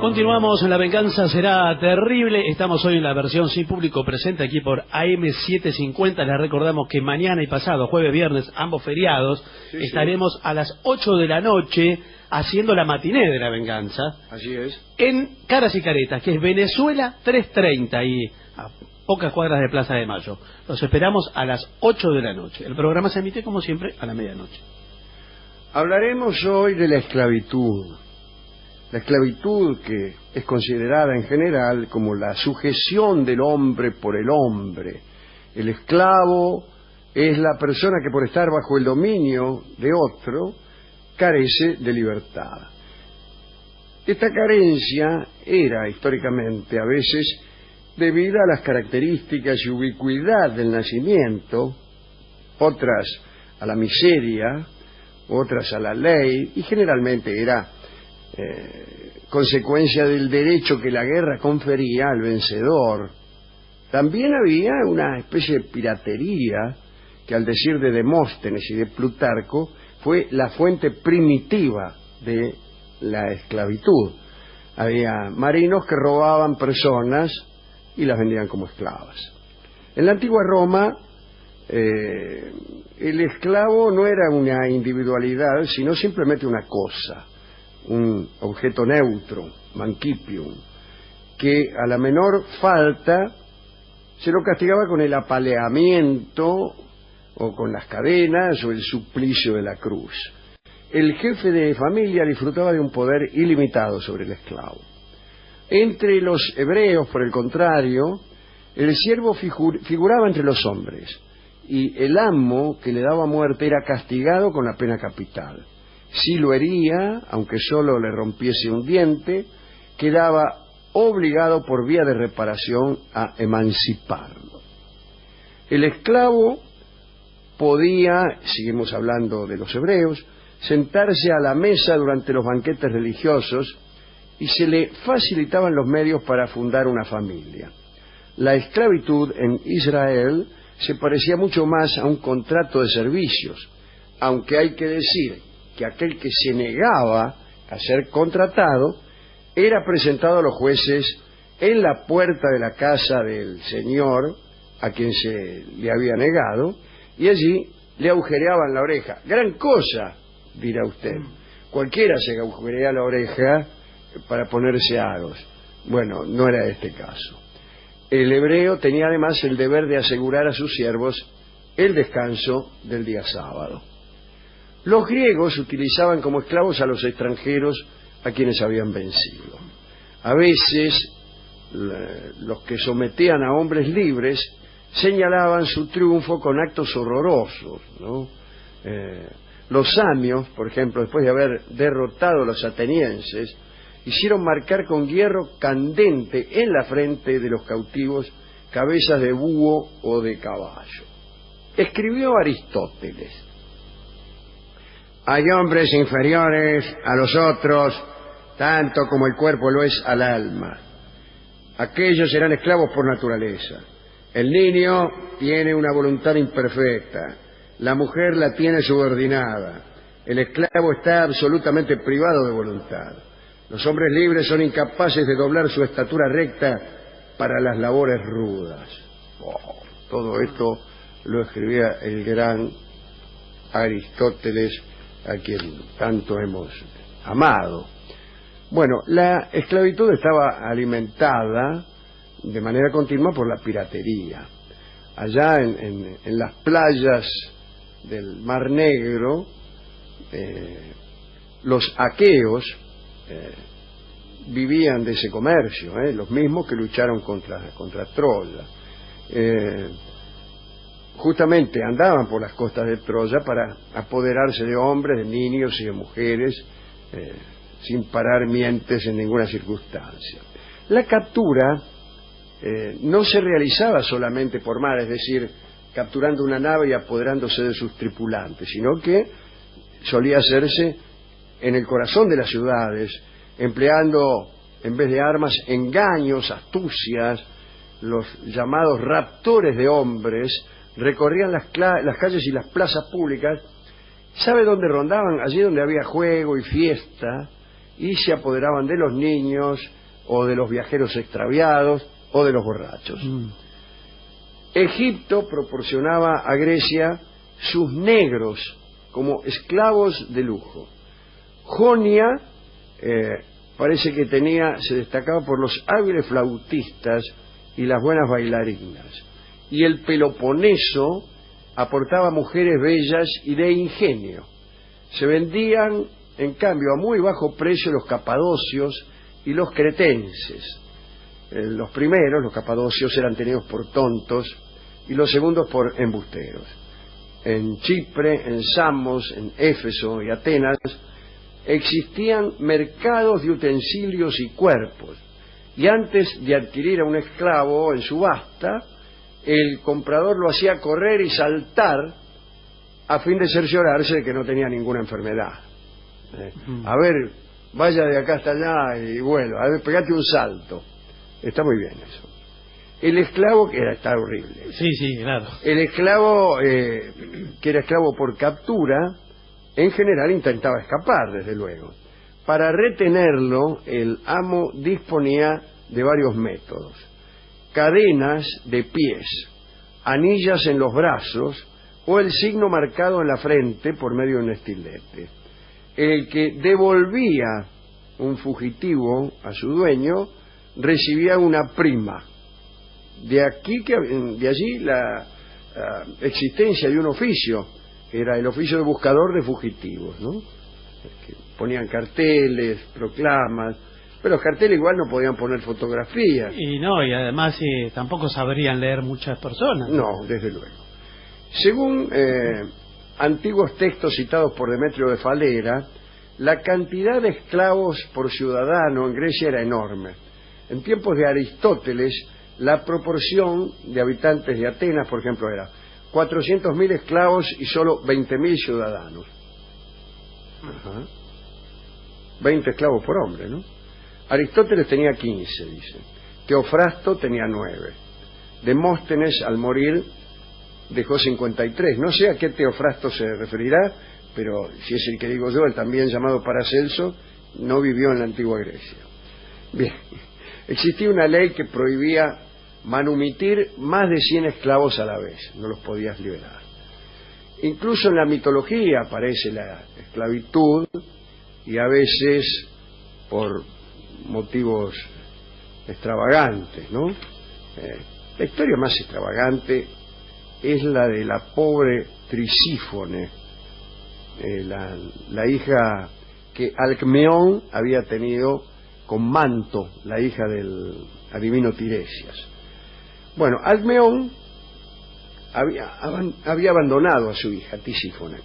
Continuamos en La Venganza Será Terrible. Estamos hoy en la versión sin público presente aquí por AM750. Les recordamos que mañana y pasado, jueves, viernes, ambos feriados, estaremos a las 8 de la noche haciendo la matiné de La Venganza. Así es. En Caras y Caretas, que es Venezuela 330 y a pocas cuadras de Plaza de Mayo. Los esperamos a las 8 de la noche. El programa se emite como siempre a la medianoche. Hablaremos hoy de la esclavitud. La esclavitud, que es considerada en general como la sujeción del hombre por el hombre. El esclavo es la persona que por estar bajo el dominio de otro carece de libertad. Esta carencia era históricamente a veces debida a las características y ubicuidad del nacimiento, otras a la miseria, otras a la ley, y generalmente era consecuencia del derecho que la guerra confería al vencedor. También había una especie de piratería que, al decir de Demóstenes y de Plutarco, fue la fuente primitiva de la esclavitud. Había marinos que robaban personas y las vendían como esclavas. En la antigua Roma, el esclavo no era una individualidad, sino simplemente una cosa, un objeto neutro, mancipium, que a la menor falta se lo castigaba con el apaleamiento o con las cadenas o el suplicio de la cruz. El jefe de familia disfrutaba de un poder ilimitado sobre el esclavo. Entre los hebreos, por el contrario, el siervo figuraba entre los hombres, y el amo que le daba muerte era castigado con la pena capital. Si lo hería, aunque solo le rompiese un diente, quedaba obligado por vía de reparación a emanciparlo. El esclavo podía, seguimos hablando de los hebreos, sentarse a la mesa durante los banquetes religiosos y se le facilitaban los medios para fundar una familia. La esclavitud en Israel se parecía mucho más a un contrato de servicios, aunque hay que decir que aquel que se negaba a ser contratado era presentado a los jueces en la puerta de la casa del señor a quien se le había negado, y allí le agujereaban la oreja. Gran cosa, dirá usted. Cualquiera se agujerea la oreja para ponerse aros. Bueno, no era este caso. El hebreo tenía además el deber de asegurar a sus siervos el descanso del día sábado. Los griegos utilizaban como esclavos a los extranjeros a quienes habían vencido. A veces, los que sometían a hombres libres señalaban su triunfo con actos horrorosos, ¿no? Los samios, por ejemplo, después de haber derrotado a los atenienses, hicieron marcar con hierro candente en la frente de los cautivos cabezas de búho o de caballo. Escribió Aristóteles: hay hombres inferiores a los otros, tanto como el cuerpo lo es al alma. Aquellos serán esclavos por naturaleza. El niño tiene una voluntad imperfecta, la mujer la tiene subordinada, el esclavo está absolutamente privado de voluntad. Los hombres libres son incapaces de doblar su estatura recta para las labores rudas. Todo esto lo escribía el gran Aristóteles, a quien tanto hemos amado. Bueno, la esclavitud estaba alimentada de manera continua por la piratería. Allá en las playas del Mar Negro, los aqueos vivían de ese comercio, los mismos que lucharon contra Troya. Justamente andaban por las costas de Troya para apoderarse de hombres, de niños y de mujeres, sin parar mientes en ninguna circunstancia. La captura no se realizaba solamente por mar, es decir, capturando una nave y apoderándose de sus tripulantes, sino que solía hacerse en el corazón de las ciudades, empleando en vez de armas engaños, astucias. Los llamados raptores de hombres recorrían las calles y las plazas públicas. ¿Sabe dónde rondaban? Allí donde había juego y fiesta, y se apoderaban de los niños o de los viajeros extraviados o de los borrachos. Egipto proporcionaba a Grecia sus negros como esclavos de lujo. Jonia parece que se destacaba por los hábiles flautistas y las buenas bailarinas. Y el Peloponeso aportaba mujeres bellas y de ingenio. Se vendían, en cambio, a muy bajo precio los capadocios y los cretenses. Los primeros, los capadocios, eran tenidos por tontos y los segundos por embusteros. En Chipre, en Samos, en Éfeso y Atenas existían mercados de utensilios y cuerpos, y antes de adquirir a un esclavo en subasta, el comprador lo hacía correr y saltar a fin de cerciorarse de que no tenía ninguna enfermedad. A ver, vaya de acá hasta allá y bueno, a ver, pegate un salto. Está muy bien eso. El esclavo, que está horrible. Sí, claro. El esclavo, que era esclavo por captura, en general intentaba escapar, desde luego. Para retenerlo, el amo disponía de varios métodos: cadenas de pies, anillas en los brazos o el signo marcado en la frente por medio de un estilete. El que devolvía un fugitivo a su dueño recibía una prima. De allí la existencia de un oficio, que era el oficio de buscador de fugitivos, ¿no? Que ponían carteles, proclamas, pero los carteles igual no podían poner fotografías. Y además tampoco sabrían leer muchas personas. No, desde luego. Según antiguos textos citados por Demetrio de Falera, la cantidad de esclavos por ciudadano en Grecia era enorme. En tiempos de Aristóteles, la proporción de habitantes de Atenas, por ejemplo, era 400.000 esclavos y solo 20.000 ciudadanos. 20 esclavos por hombre, ¿no? Aristóteles tenía 15, dice. Teofrasto tenía 9. Demóstenes, al morir, dejó 53. No sé a qué Teofrasto se referirá, pero si es el que digo yo, el también llamado Paracelso, no vivió en la antigua Grecia. Bien, existía una ley que prohibía manumitir más de 100 esclavos a la vez, no los podías liberar. Incluso en la mitología aparece la esclavitud, y a veces por motivos extravagantes, ¿no? La historia más extravagante es la de la pobre Trisífone, la hija que Alcmeón había tenido con Manto, la hija del adivino Tiresias. Bueno, Alcmeón había abandonado a su hija Tisífone.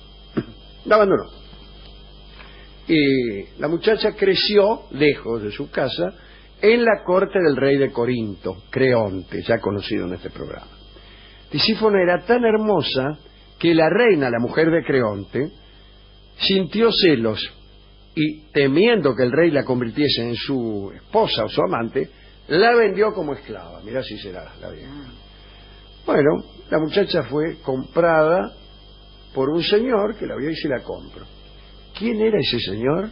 La abandonó. Y la muchacha creció lejos de su casa en la corte del rey de Corinto, Creonte, ya conocido en este programa. Tisífone era tan hermosa que la reina, la mujer de Creonte, sintió celos y, temiendo que el rey la convirtiese en su esposa o su amante, la vendió como esclava. Mirá si será la vieja. Bueno, la muchacha fue comprada por un señor que la vio y se la compró. ¿Quién era ese señor?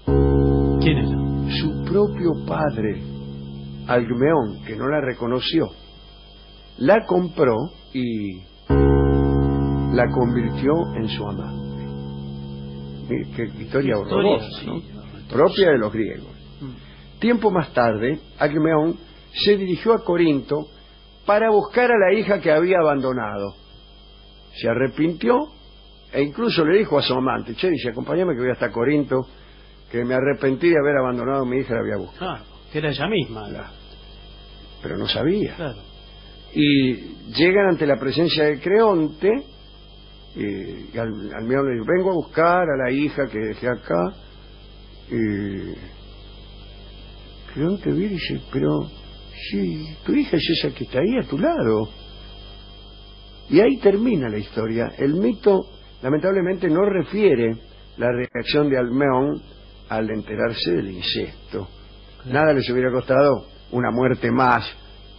¿Quién era? Su propio padre, Alcmeón, que no la reconoció. La compró y la convirtió en su amante. Mire, qué historia horrorosa, ¿no? Propia de los griegos. Tiempo más tarde, Alcmeón se dirigió a Corinto para buscar a la hija que había abandonado. Se arrepintió e incluso le dijo a su amante: che, dice, acompáñame que voy hasta Corinto, que me arrepentí de haber abandonado a mi hija y la voy a buscar. Claro, que era ella misma. Claro. Pero no sabía. Claro. Y llegan ante la presencia de Creonte, y Alcmeón le dice: vengo a buscar a la hija que dejé acá. Y Creonte viene y dice: pero sí, tu hija es esa que está ahí a tu lado. Y ahí termina la historia. El mito lamentablemente no refiere la reacción de Alcmeón al enterarse del incesto. Nada les hubiera costado una muerte más,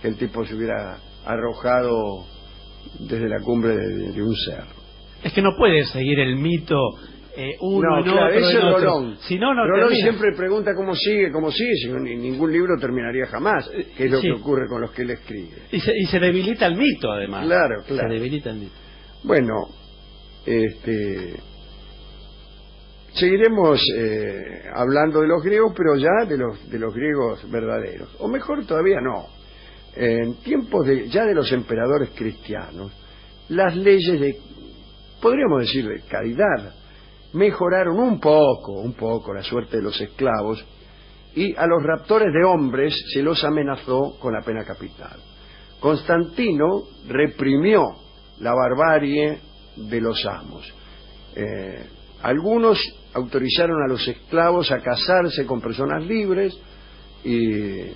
que el tipo se hubiera arrojado desde la cumbre de un cerro. Es que no puede seguir el mito uno no, en claro, otro, eso en es otro. Rolón. Si no, no Rolón termina. siempre pregunta cómo sigue, si no, ningún libro terminaría jamás, que es lo Sí. que ocurre con los que él escribe. Y se debilita el mito, además. Claro. Se debilita el mito. Bueno, seguiremos hablando de los griegos, pero ya de los griegos verdaderos. O mejor todavía no. En tiempos ya de los emperadores cristianos, las leyes podríamos decir, de caridad, mejoraron un poco la suerte de los esclavos, y a los raptores de hombres se los amenazó con la pena capital. Constantino reprimió la barbarie de los amos. Algunos autorizaron a los esclavos a casarse con personas libres e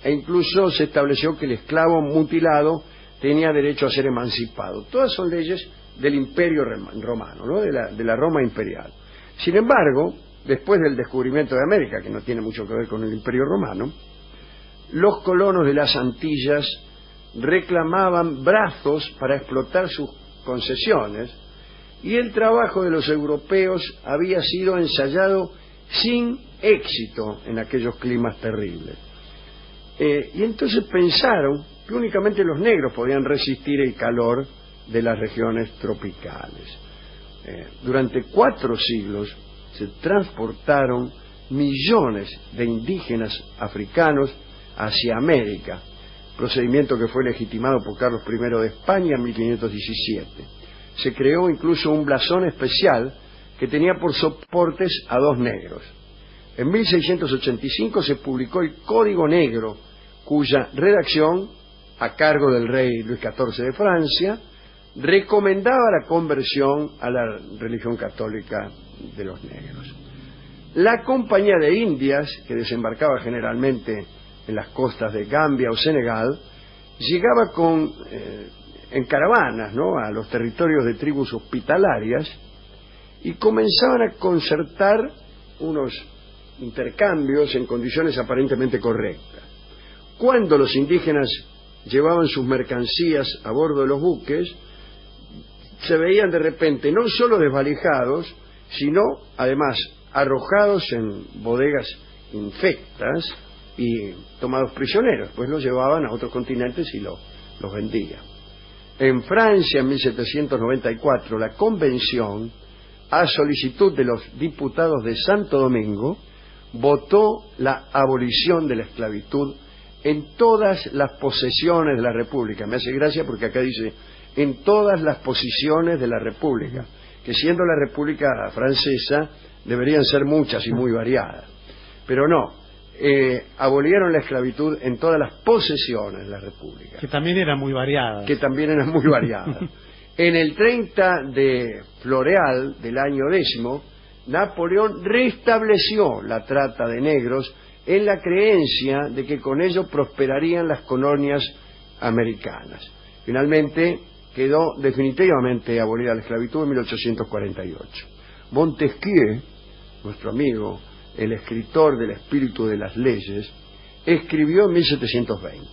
incluso se estableció que el esclavo mutilado tenía derecho a ser emancipado. Todas son leyes del Imperio Romano, ¿no? de la Roma imperial. Sin embargo, después del descubrimiento de América, que no tiene mucho que ver con el Imperio Romano, los colonos de las Antillas reclamaban brazos para explotar sus concesiones, y el trabajo de los europeos había sido ensayado sin éxito en aquellos climas terribles. Y entonces pensaron que únicamente los negros podían resistir el calor de las regiones tropicales. Durante 4 siglos se transportaron millones de indígenas africanos hacia América, procedimiento que fue legitimado por Carlos I de España en 1517. Se creó incluso un blasón especial que tenía por soportes a 2 negros. En 1685 se publicó el Código Negro, cuya redacción, a cargo del rey Luis XIV de Francia, recomendaba la conversión a la religión católica de los negros. La Compañía de Indias, que desembarcaba generalmente en las costas de Gambia o Senegal, llegaba en caravanas, ¿no?, a los territorios de tribus hospitalarias, y comenzaban a concertar unos intercambios en condiciones aparentemente correctas. Cuando los indígenas llevaban sus mercancías a bordo de los buques, se veían de repente no solo desvalijados, sino además arrojados en bodegas infectas y tomados prisioneros, pues los llevaban a otros continentes y los vendían. En Francia, en 1794, la Convención, a solicitud de los diputados de Santo Domingo, votó la abolición de la esclavitud en todas las posesiones de la República. Me hace gracia porque acá dice en todas las posiciones de la República, que siendo la República Francesa deberían ser muchas y muy variadas, pero no, abolieron la esclavitud en todas las posesiones de la República, que también eran muy variadas. En el 30 de Floreal del año 10, Napoleón restableció la trata de negros en la creencia de que con ello prosperarían las colonias americanas. Finalmente quedó definitivamente abolida la esclavitud en 1848. Montesquieu, nuestro amigo, el escritor del espíritu de las leyes, escribió en 1720: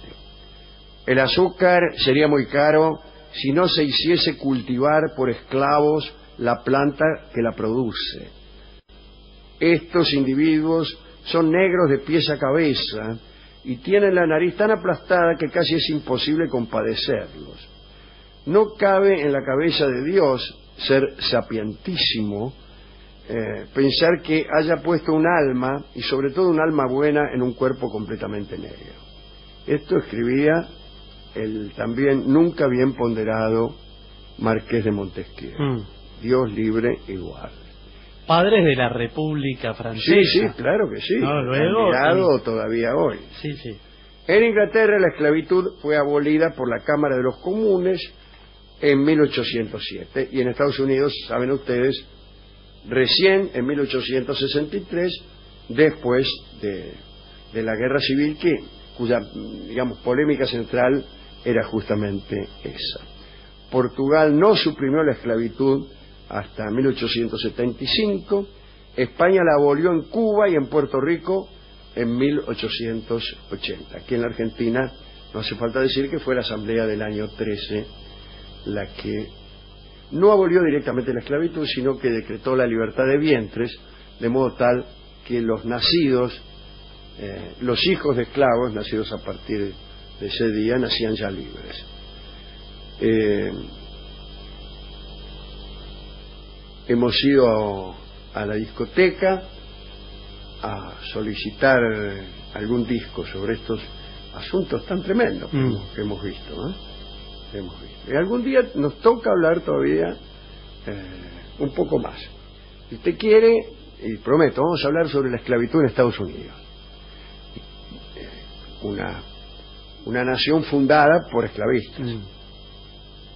el azúcar sería muy caro si no se hiciese cultivar por esclavos la planta que la produce. Estos individuos son negros de pies a cabeza y tienen la nariz tan aplastada que casi es imposible compadecerlos. No cabe en la cabeza de Dios, ser sapientísimo, pensar que haya puesto un alma, y sobre todo un alma buena, en un cuerpo completamente negro. Esto escribía el también nunca bien ponderado Marqués de Montesquieu. Dios libre y guarde. Padres de la República Francesa. Sí, claro que sí. No, luego, admirado todavía hoy. Sí. En Inglaterra la esclavitud fue abolida por la Cámara de los Comunes en 1807, y en Estados Unidos, saben ustedes, recién en 1863, después de la Guerra Civil, cuya, digamos, polémica central era justamente esa. Portugal no suprimió la esclavitud hasta 1875, España la abolió en Cuba y en Puerto Rico en 1880. Aquí en la Argentina no hace falta decir que fue la Asamblea del año 13 la que no abolió directamente la esclavitud, sino que decretó la libertad de vientres, de modo tal que los nacidos, los hijos de esclavos, nacidos a partir de ese día, nacían ya libres. Hemos ido a la discoteca a solicitar algún disco sobre estos asuntos tan tremendos que hemos visto, Y algún día nos toca hablar todavía un poco más. Si usted quiere, y prometo, vamos a hablar sobre la esclavitud en Estados Unidos. Una nación fundada por esclavistas.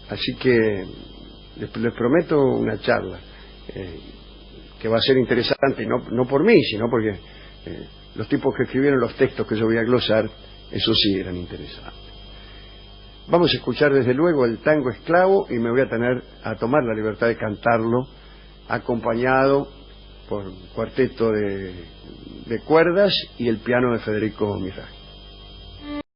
Así que les prometo una charla que va a ser interesante, no por mí, sino porque los tipos que escribieron los textos que yo voy a glosar, esos sí eran interesantes. Vamos a escuchar desde luego el tango esclavo, y me voy a tomar la libertad de cantarlo acompañado por un cuarteto de cuerdas y el piano de Federico Miraj.